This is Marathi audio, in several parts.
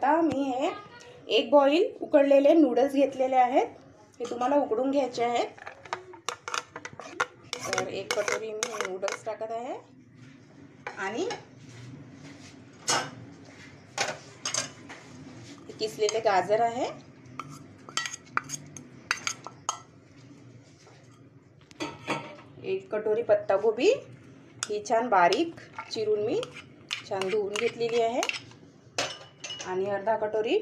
शकता मी हे एक बॉईल उकडलेले नूडल्स घेतलेले आहेत. हे तुम्हाला उकडून घ्यायचे आहेत. तर एक कटोरी मी नूडल्स टाकत आहे आणि किसलेले गाजर आहे, एक कटोरी पत्तागोबी ही छान बारीक चिरून मी छान धुवून घेतलेली आहे आणि अर्धा कटोरी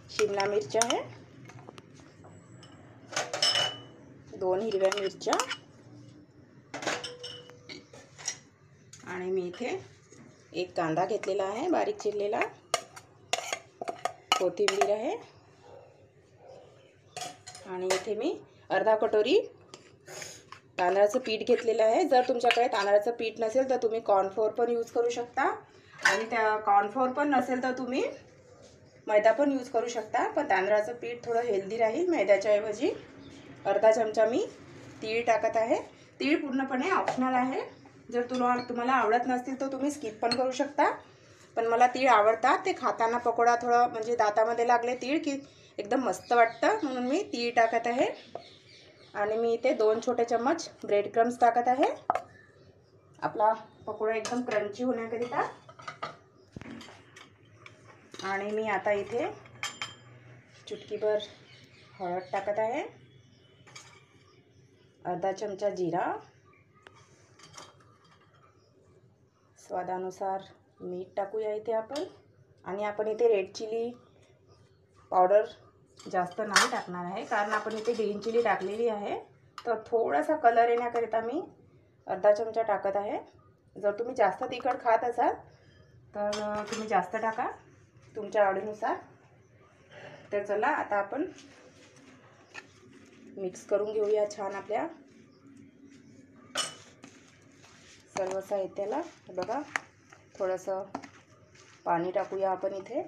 शिमला मिरच आहे, 2 हिरव्या मिरच्या आणि मी इथे एक कांदा घेतलेला आहे बारीक चिरलेला, कोथिंबीर आहे आणि इथे मी अर्धा कटोरी तांदळाचं पीठ घेतलेलं आहे. जर तुमच्याकडे तांदळाचं पीठ नसेल तर तुम्ही कॉर्नफ्लोअर पण यूज करू शकता आणि त्या कॉर्नफ्लोअर पण नसेल तर तुम्ही मैदा पण यूज करू शकता. पण तांदळाचं पीठ थोडं हेल्दी राहील मैद्याच्या ऐवजी. अर्धा चमचा मी तीळ टाकत आहे. तीळ पूर्णपणे ऑप्शनल आहे. जर तुम्हाला आवडत नसतील तर तुम्ही स्किप पण करू शकता. पण मला तीळ आवडतात. ते खाताना पकोडा थोडा म्हणजे दातामध्ये लागले तीळ की एकदम मस्त वाटतं, म्हणून मी तीळ टाकत आहे. आणि मी इथे 2 छोटे चम्मच ब्रेड क्रम्स टाकत आहे आपला पकोडा एकदम क्रंची होण्याकरिता. आणि मी आता इथे चुटकीभर हळद टाकत आहे, अर्धा चमचा जिरा, स्वादानुसार मीठ टाकूया इथे आपण. आणि आपण इथे रेड चिली पावडर जास्त नाही टाकणार आहे कारण आपण इथे ग्रीन चिली टाकलेली आहे. तर थोडासा कलर येण्याकरिता मी अर्धा चमचा टाकत आहे. जर तुम्ही जास्त तिखट खात असाल तर तुम्ही जास्त टाका तुमच्या आवडीनुसार. तर चला आता आपण मिक्स करून घेऊया छान आपल्या सर्व साहित्याला. बघा थोडंसं पाणी टाकूया आपण इथे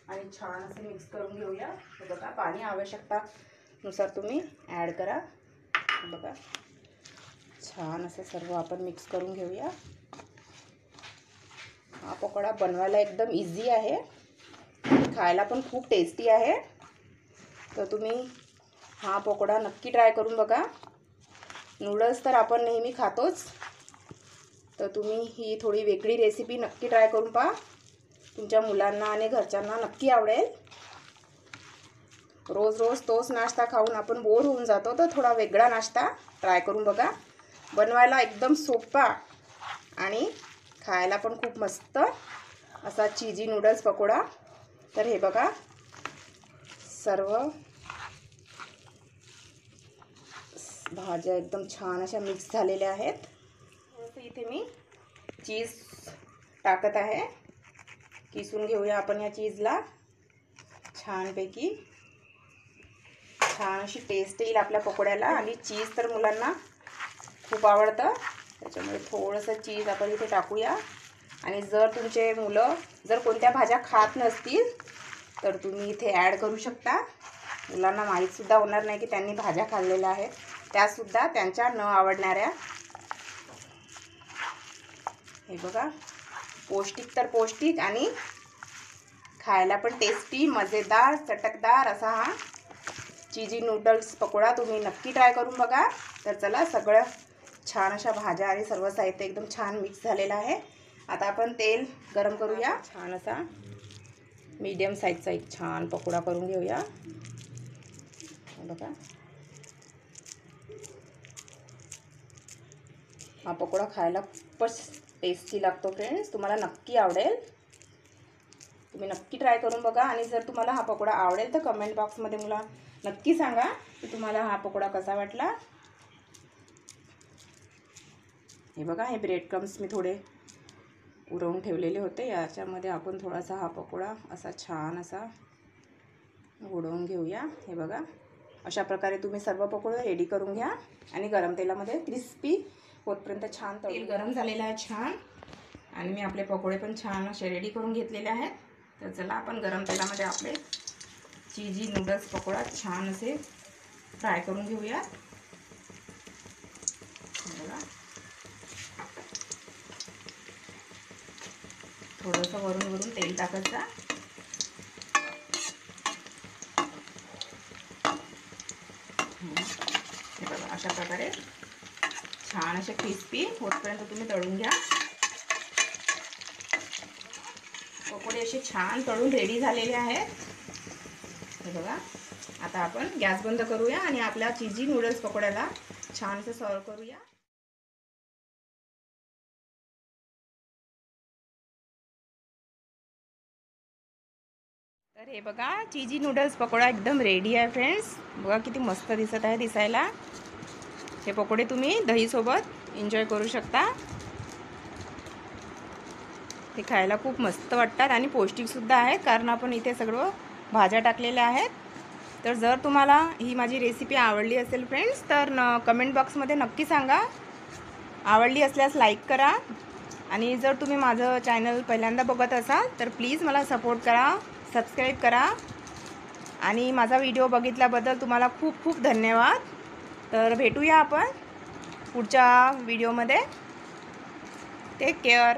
आणि छान असं मिक्स करून घेऊया. बघा पाणी आवश्यकतानुसार तुम्ही ॲड करा. बघा छान असं सर्व आपण मिक्स करून घेऊया. हा पकोडा बनवायला एकदम इझी आहे, खायला पण खूप टेस्टी आहे. तर तुम्ही हा पकोडा नक्की ट्राय करून बघा. नूडल्स तर आपण नेहमी खातोच, तर तुम्ही ही थोडी वेगळी रेसिपी नक्की ट्राय करून पहा. तुमच्या मुलांना आणि घरच्यांना नक्की आवडेल. रोज रोज तोच नाश्ता खाऊन आपण बोर होऊन जातो, तर थोडा वेगळा नाश्ता ट्राय करून बघा. बनवायला एकदम सोपा आणि खायला पण खूप मस्त असा चीजी नूडल्स पकोडा. तर हे बघा सर्व भाज्या एकदम छान अशा मिक्स झालेल्या आहेत. इथे मी चीज टाकत आहे. किसून घेऊया आपण या चीजला छानपैकी. छान अशी टेस्ट येईल आपल्या पकोड्याला आणि चीज तर मुलांना खूप आवडतं, त्याच्यामुळे थोडंसं चीज आपण इथे टाकूया. आणि जर तुमचे मुलं जर कोणत्या भाज्या खात नसतील तर तुम्ही इथे ॲड करू शकता. मुलांना माहीतसुद्धा होणार नाही की त्यांनी भाज्या खाल्लेल्या आहेत, त्यासुद्धा त्यांच्या न आवडणाऱ्या. हे बघा पौष्टिक तर पौष्टिक आणि खायला पण टेस्टी मजेदार चटकदार असा हा चीजी नूडल्स पकोडा तुम्ही नक्की ट्राय करून बघा. तर चला सगळं छान अशा भाज्या आणि सर्व साहित्य एकदम छान मिक्स झालेलं आहे. आता आपण तेल गरम करूया. छान असा मीडियम साईजचा एक छान पकोडा करून घेऊया. बघा हा पकोडा खायला खूपच टेस्टी लागतो फ्रेंड्स, तुम्हाला नक्की आवडेल. तुम्ही नक्की ट्राय करून बघा. आणि जर तुम्हाला हा पकोडा आवडेल तर कमेंट बॉक्समध्ये मला नक्की सांगा की तुम्हाला हा पकोडा कसा वाटला. हे बघा हे ब्रेड क्रम्स मी थोडे उरवून ठेवलेले होते, याच्यामध्ये आपण थोडासा हा पकोडा असा छान असा उडवून घेऊया. हे बघा अशा प्रकारे तुम्ही सर्व पकोडे रेडी करून घ्या आणि गरम तेलामध्ये क्रिस्पी होतपर्यंत छान तेल गरम झालेलं आहे छान. आणि मी आपले पकोडे पण छान असे रेडी करून घेतलेले आहेत. तर चला आपण गरम तेलामध्ये आपले चीजी नूडल्स पकोडा छान असे फ्राय करून घेऊया. बघा थोडंसं वरून तेल टाकायचं अशा प्रकारे छान असे क्रिस्पी होतपर्यंत तुम्ही तळून घ्या. पकोडे असे छान तळून रेडी झालेले आहेत. हे बघा. आता आपण गॅस बंद करूया आणि आपल्या चीजी नूडल्स पकोड्याला छान असं सर्व करूया. तर हे बघा, चीजी नूडल्स पकोडा एकदम रेडी आहे फ्रेंड्स. बघा किती मस्त दिसत आहे दिसायला. हे पकोडे तुम्ही दहीसोबत एन्जॉय करू शकता. हे खायला खूप मस्त वाटतात आणि पौष्टिकसुद्धा आहेत, कारण आपण इथे सगळं भाज्या टाकलेल्या आहेत. तर जर तुम्हाला ही माझी रेसिपी आवडली असेल फ्रेंड्स, तर कमेंट बॉक्समध्ये नक्की सांगा. आवडली असल्यास लाईक करा. आणि जर तुम्ही माझं चॅनल पहिल्यांदा बघत असाल तर प्लीज मला सपोर्ट करा, सबस्क्राईब करा. आणि माझा व्हिडिओ बघितल्याबद्दल तुम्हाला खूप खूप धन्यवाद. तर भेटूया आपण पुढच्या व्हिडिओमध्ये. Take care.